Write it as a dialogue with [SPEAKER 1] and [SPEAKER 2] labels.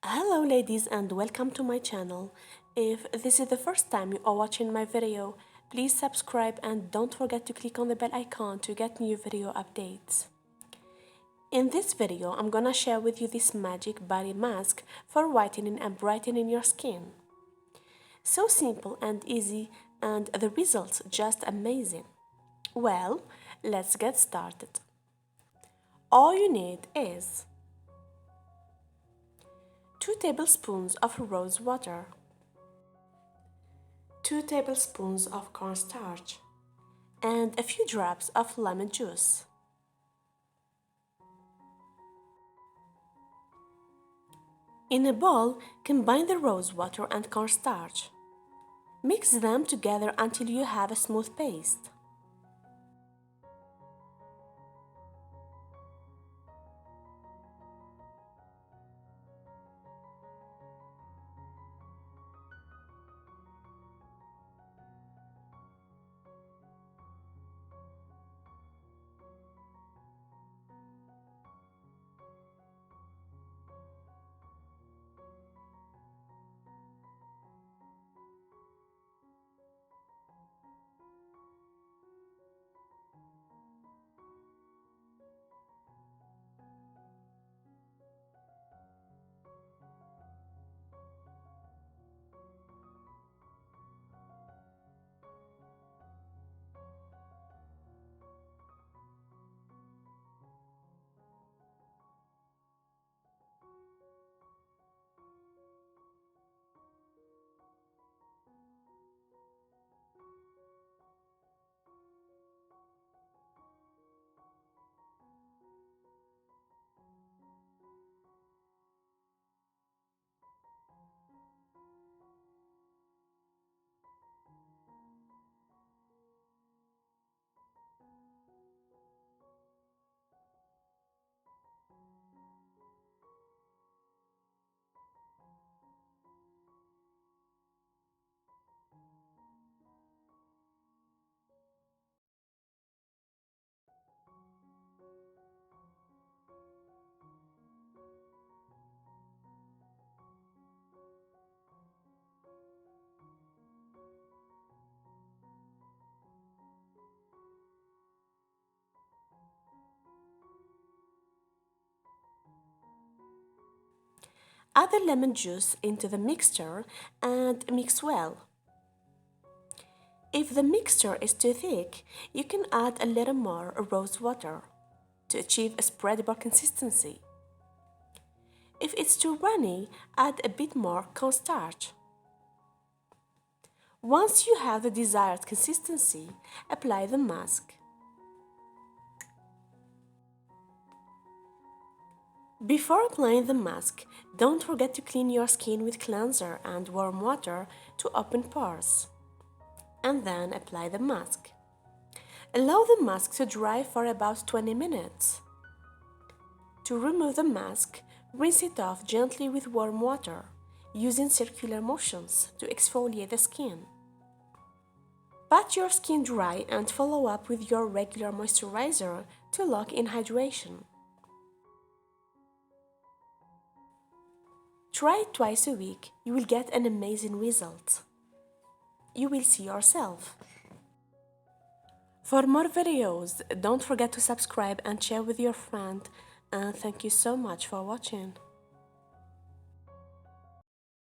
[SPEAKER 1] Hello ladies and welcome to my channel. If this is the first time you are watching my video, please subscribe and don't forget to click on the bell icon to get new video updates. In this video, I'm gonna share with you this magic body mask for whitening and brightening your skin. So simple and easy, and the results just amazing. Well, let's get started. All you need is 2 tablespoons of rose water, 2 tablespoons of cornstarch, and a few drops of lemon juice. In a bowl, combine the rose water and cornstarch. Mix them together until you have a smooth paste. Add the lemon juice into the mixture and mix well. If the mixture is too thick, you can add a little more rose water to achieve a spreadable consistency. If it's too runny, add a bit more cornstarch. Once you have the desired consistency, apply the mask. Before applying the mask, don't forget to clean your skin with cleanser and warm water to open pores. And then apply the mask. Allow the mask to dry for about 20 minutes. To remove the mask, rinse it off gently with warm water, using circular motions to exfoliate the skin. Pat your skin dry and follow up with your regular moisturizer to lock in hydration. Try it twice a week, you will get an amazing result. You will see yourself. For more videos, don't forget to subscribe and share with your friend, and thank you so much for watching.